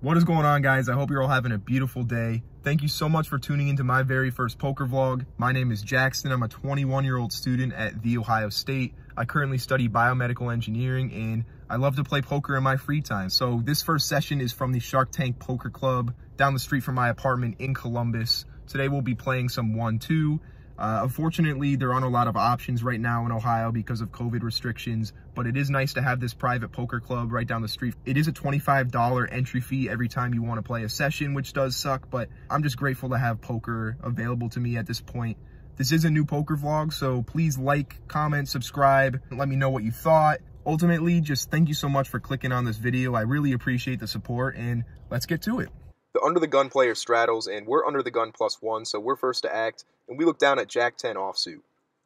What is going on, guys? I hope you're all having a beautiful day. Thank you so much for tuning into my very first poker vlog. My name is Jackson. I'm a 21-year-old student at The Ohio State. I currently study biomedical engineering and I love to play poker in my free time. So this first session is from the Shark Tank Poker Club down the street from my apartment in Columbus. Today we'll be playing some 1-2. Unfortunately, there aren't a lot of options right now in Ohio because of COVID restrictions, but it is nice to have this private poker club right down the street. It is a $25 entry fee every time you want to play a session, which does suck, but I'm just grateful to have poker available to me at this point. This is a new poker vlog, so please like, comment, subscribe, and let me know what you thought. Ultimately, just thank you so much for clicking on this video. I really appreciate the support, and let's get to it. The under the gun player straddles, and we're under the gun +1, so we're first to act, and we look down at Jack 10 offsuit.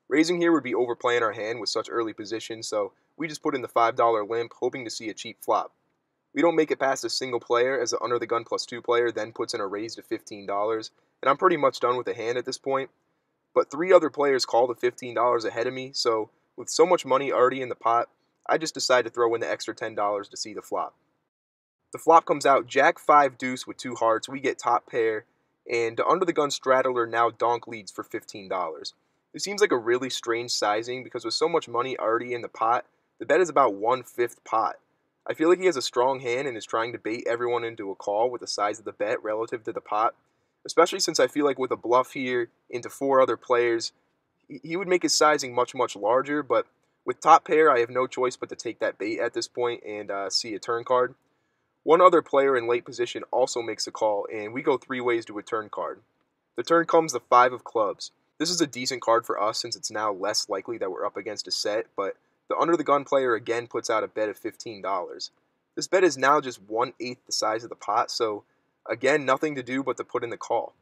Raising here would be overplaying our hand with such early position, so we just put in the $5 limp, hoping to see a cheap flop. We don't make it past a single player, as the under the gun +2 player then puts in a raise to $15, and I'm pretty much done with the hand at this point. But 3 other players call the $15 ahead of me, so with so much money already in the pot, I just decide to throw in the extra $10 to see the flop. The flop comes out Jack 5 deuce with 2 hearts. We get top pair, and the under the gun straddler now donk leads for $15. It seems like a really strange sizing because with so much money already in the pot, the bet is about 1/5 pot. I feel like he has a strong hand and is trying to bait everyone into a call with the size of the bet relative to the pot, especially since I feel like with a bluff here into 4 other players, he would make his sizing much larger, but with top pair, I have no choice but to take that bait at this point and see a turn card. One other player in late position also makes a call, and we go 3 ways to a turn card. The turn comes the 5 of clubs. This is a decent card for us since it's now less likely that we're up against a set, but the under the gun player again puts out a bet of $15. This bet is now just 1/8 the size of the pot, so again, nothing to do but to put in the call.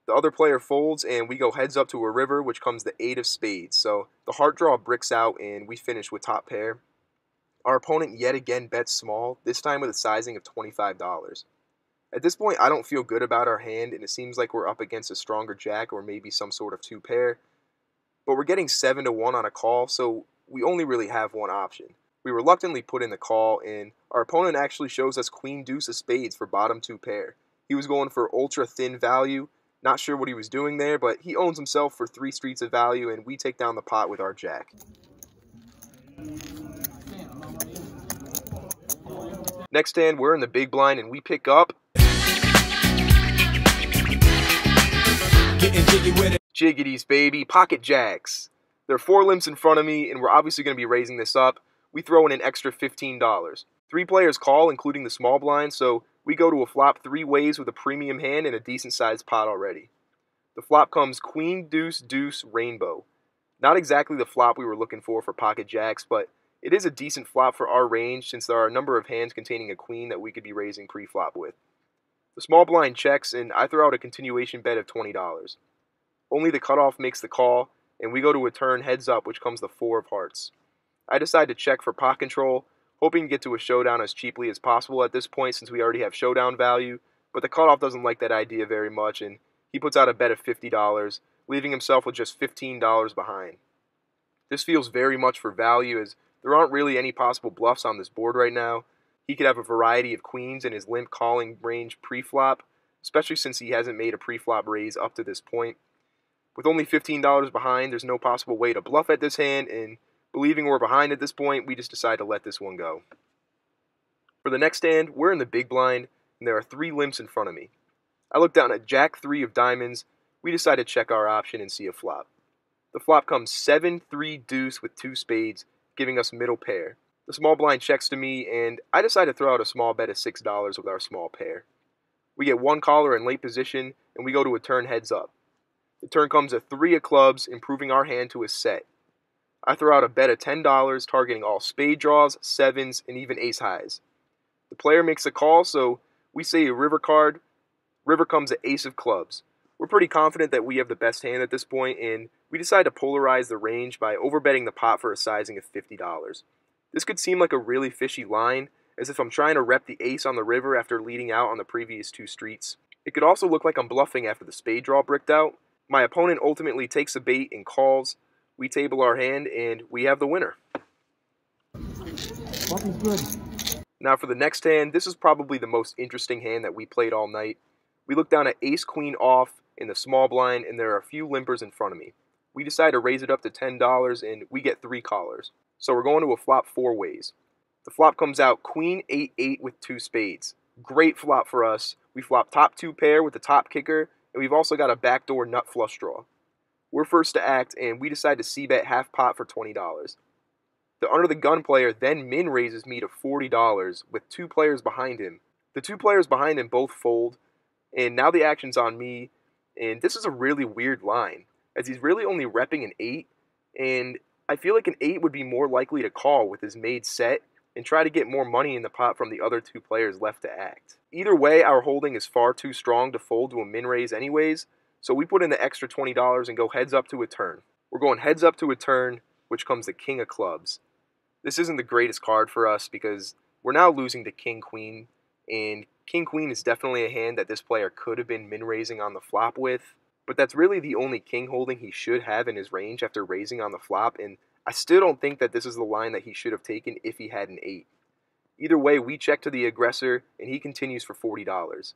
The other player folds, and we go heads up to a river, which comes the 8 of spades, so the heart draw bricks out, and we finish with top pair. Our opponent yet again bets small, this time with a sizing of $25. At this point, I don't feel good about our hand, and it seems like we're up against a stronger jack or maybe some sort of 2 pair. But we're getting 7-1 on a call, so we only really have one option. We reluctantly put in the call, and our opponent actually shows us queen deuce of spades for bottom 2 pair. He was going for ultra thin value, not sure what he was doing there, but he owns himself for 3 streets of value, and we take down the pot with our jack. Next hand, we're in the big blind, and we pick up jiggities, baby, pocket jacks. There are 4 limps in front of me, and we're obviously going to be raising this up. We throw in an extra $15. 3 players call, including the small blind, so we go to a flop 3 ways with a premium hand and a decent-sized pot already. The flop comes queen, deuce, deuce, rainbow. Not exactly the flop we were looking for pocket jacks, but it is a decent flop for our range since there are a number of hands containing a queen that we could be raising pre-flop with. The small blind checks, and I throw out a continuation bet of $20. Only the cutoff makes the call, and we go to a turn heads up, which comes the 4 of hearts. I decide to check for pot control, hoping to get to a showdown as cheaply as possible at this point since we already have showdown value, but the cutoff doesn't like that idea very much, and he puts out a bet of $50, leaving himself with just $15 behind. This feels very much for value as there aren't really any possible bluffs on this board right now. He could have a variety of queens in his limp calling range pre-flop, especially since he hasn't made a pre-flop raise up to this point. With only $15 behind, there's no possible way to bluff at this hand, and believing we're behind at this point, we just decide to let this one go. For the next hand, we're in the big blind, and there are 3 limps in front of me. I look down at Jack 3 of diamonds. We decide to check our option and see a flop. The flop comes 7-3 deuce with 2 spades, giving us middle pair. The small blind checks to me, and I decide to throw out a small bet of $6 with our small pair. We get 1 caller in late position, and we go to a turn heads up. The turn comes a 3 of clubs, improving our hand to a set. I throw out a bet of $10, targeting all spade draws, sevens, and even ace highs. The player makes a call, so we say a river card. River comes an ace of clubs. We're pretty confident that we have the best hand at this point, and we decide to polarize the range by overbetting the pot for a sizing of $50. This could seem like a really fishy line, as if I'm trying to rep the ace on the river after leading out on the previous 2 streets. It could also look like I'm bluffing after the spade draw bricked out. My opponent ultimately takes a bait and calls. We table our hand, and we have the winner. Good. Now for the next hand, this is probably the most interesting hand that we played all night. We look down at ace-queen off in the small blind, and there are a few limpers in front of me. We decide to raise it up to $10, and we get 3 callers. So we're going to a flop 4 ways. The flop comes out queen 8-8 with 2 spades. Great flop for us. We flop top 2 pair with the top kicker, and we've also got a backdoor nut flush draw. We're first to act, and we decide to c-bet half pot for $20. The under the gun player then min raises me to $40 with 2 players behind him. The 2 players behind him both fold, and now the action's on me, and this is a really weird line, as he's really only repping an 8, and I feel like an 8 would be more likely to call with his made set and try to get more money in the pot from the other 2 players left to act. Either way, our holding is far too strong to fold to a min raise anyways, so we put in the extra $20 and go heads up to a turn. We're going heads up to a turn, which comes the king of clubs. This isn't the greatest card for us because we're now losing to king-queen, and king-queen is definitely a hand that this player could have been min-raising on the flop with, but that's really the only king holding he should have in his range after raising on the flop, and I still don't think that this is the line that he should have taken if he had an 8. Either way, we check to the aggressor, and he continues for $40.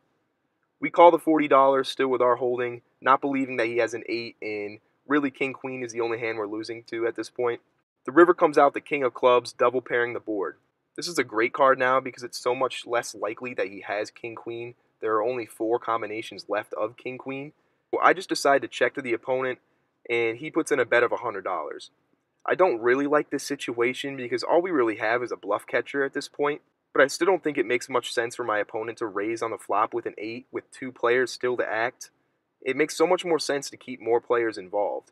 We call the $40 still with our holding, not believing that he has an 8, and really king-queen is the only hand we're losing to at this point. The river comes out the king of clubs, double pairing the board. This is a great card now because it's so much less likely that he has king-queen. There are only 4 combinations left of king-queen. Well, I just decide to check to the opponent, and he puts in a bet of $100. I don't really like this situation because all we really have is a bluff catcher at this point, but I still don't think it makes much sense for my opponent to raise on the flop with an 8 with 2 players still to act. It makes so much more sense to keep more players involved.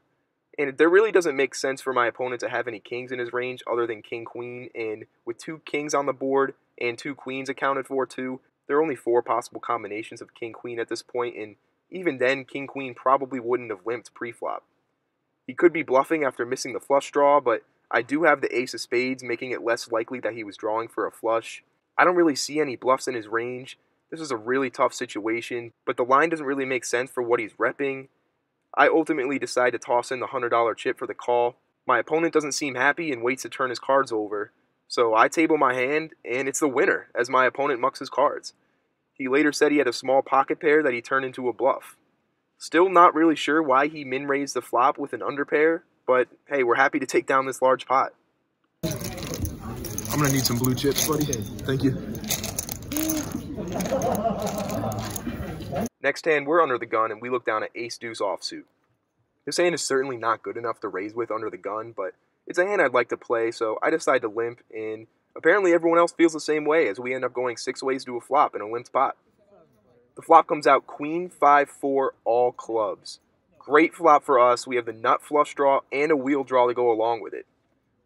And there really doesn't make sense for my opponent to have any kings in his range other than king-queen, and with 2 kings on the board and 2 queens accounted for too, there are only 4 possible combinations of king-queen at this point, and even then, king-queen probably wouldn't have limped pre-flop. He could be bluffing after missing the flush draw, but I do have the ace of spades, making it less likely that he was drawing for a flush. I don't really see any bluffs in his range. This is a really tough situation, but the line doesn't really make sense for what he's repping. I ultimately decide to toss in the $100 chip for the call. My opponent doesn't seem happy and waits to turn his cards over, so I table my hand, and it's the winner as my opponent mucks his cards. He later said he had a small pocket pair that he turned into a bluff. Still not really sure why he min-raised the flop with an underpair, but hey, we're happy to take down this large pot. I'm gonna need some blue chips, buddy. Thank you. Next hand, we're under the gun, and we look down at ace-deuce offsuit. This hand is certainly not good enough to raise with under the gun, but it's a hand I'd like to play, so I decide to limp, and apparently everyone else feels the same way as we end up going 6 ways to a flop in a limped pot. The flop comes out queen 5-4 all clubs. Great flop for us. We have the nut flush draw and a wheel draw to go along with it.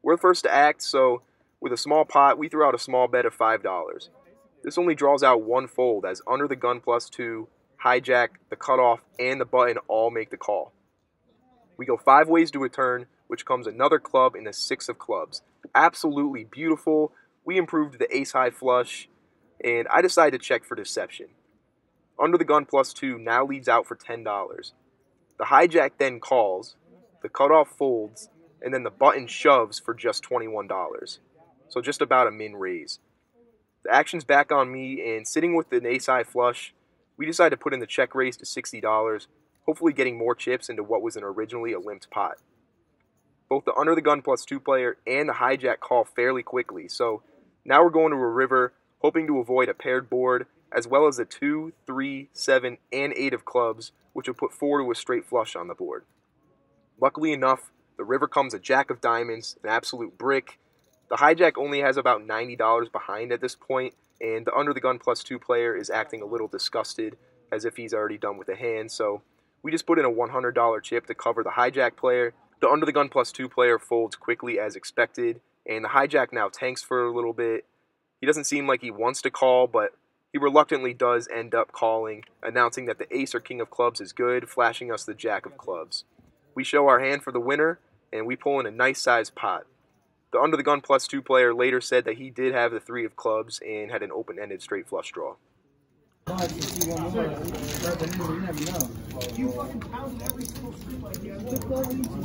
We're the first to act, so with a small pot, we throw out a small bet of $5. This only draws out 1 fold as under the gun +2, hijack, the cutoff, and the button all make the call. We go 5 ways to a turn, which comes another club in the 6 of clubs. Absolutely beautiful. We improved the ace-high flush, and I decide to check for deception. Under the gun +2 now leads out for $10. The hijack then calls, the cutoff folds, and then the button shoves for just $21. So just about a min raise. The action's back on me, and sitting with an ace-high flush, we decide to put in the check raise to $60, hopefully getting more chips into what was originally a limped pot. Both the under the gun +2 player and the hijack call fairly quickly, so now we're going to a river, hoping to avoid a paired board, as well as the 2, 3, 7, and 8 of clubs, which will put 4 to a straight flush on the board. Luckily enough, the river comes a jack of diamonds, an absolute brick. The hijack only has about $90 behind at this point, and the under the gun +2 player is acting a little disgusted, as if he's already done with the hand, so we just put in a $100 chip to cover the hijack player. The under the gun +2 player folds quickly as expected, and the hijack now tanks for a little bit. He doesn't seem like he wants to call, but he reluctantly does end up calling, announcing that the ace or king of clubs is good, flashing us the jack of clubs. We show our hand for the winner, and we pull in a nice sized pot. The under the gun +2 player later said that he did have the 3 of clubs and had an open-ended straight flush draw.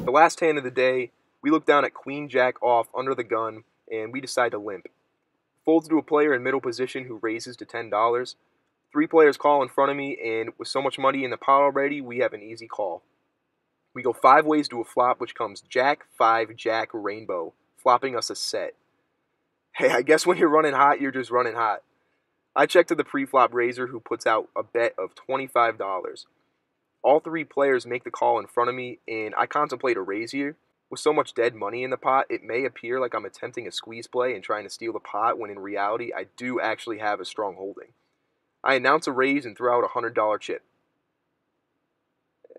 The last hand of the day, we look down at queen jack off under the gun, and we decide to limp. Folds to a player in middle position who raises to $10. 3 players call in front of me, and with so much money in the pot already, we have an easy call. We go 5 ways to a flop, which comes Jack, 5, Jack, Rainbow, flopping us a set. Hey, I guess when you're running hot, you're just running hot. I check to the pre-flop raiser, who puts out a bet of $25. All 3 players make the call in front of me, and I contemplate a raise here. With so much dead money in the pot, it may appear like I'm attempting a squeeze play and trying to steal the pot, when in reality, I do actually have a strong holding. I announce a raise and throw out a $100 chip.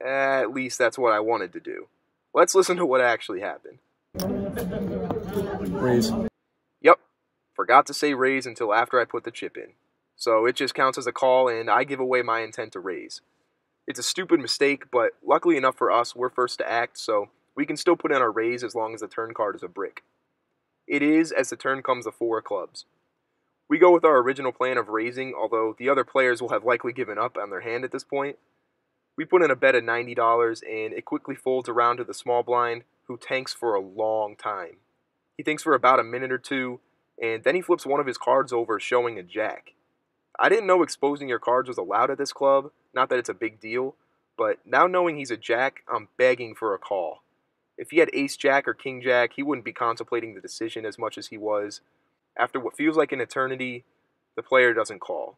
At least that's what I wanted to do. Let's listen to what actually happened. Raise. Yep, forgot to say raise until after I put the chip in. So it just counts as a call, and I give away my intent to raise. It's a stupid mistake, but luckily enough for us, we're first to act, so we can still put in our raise as long as the turn card is a brick. It is, as the turn comes, the 4 of clubs. We go with our original plan of raising, although the other players will have likely given up on their hand at this point. We put in a bet of $90, and it quickly folds around to the small blind, who tanks for a long time. He thinks for about a minute or two, and then he flips one of his cards over, showing a jack. I didn't know exposing your cards was allowed at this club, not that it's a big deal, but now knowing he's a jack, I'm begging for a call. If he had ace-jack or king-jack, he wouldn't be contemplating the decision as much as he was. After what feels like an eternity, the player doesn't call.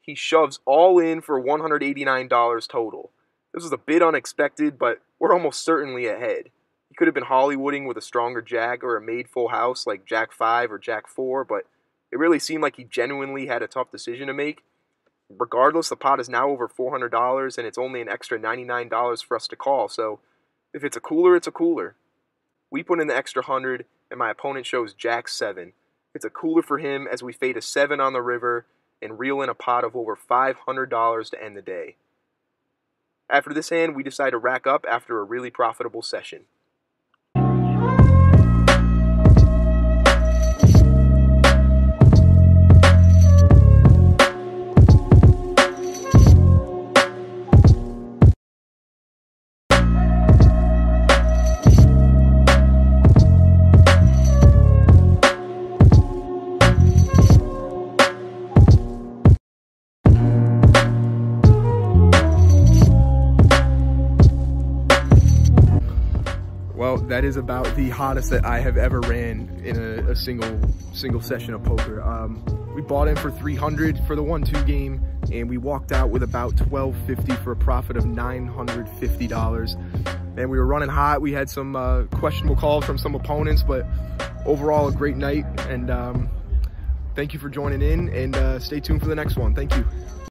He shoves all in for $189 total. This was a bit unexpected, but we're almost certainly ahead. He could have been Hollywooding with a stronger jack or a made full house like Jack 5 or Jack 4, but it really seemed like he genuinely had a tough decision to make. Regardless, the pot is now over $400, and it's only an extra $99 for us to call, so if it's a cooler, it's a cooler. We put in the extra 100, and my opponent shows Jack 7. It's a cooler for him as we fade a 7 on the river and reel in a pot of over $500 to end the day. After this hand, we decide to rack up after a really profitable session. Well, that is about the hottest that I have ever ran in a single session of poker. We bought in for $300 for the 1-2 game, and we walked out with about $1,250 for a profit of $950. And we were running hot. We had some questionable calls from some opponents, but overall a great night. And thank you for joining in, and stay tuned for the next one. Thank you.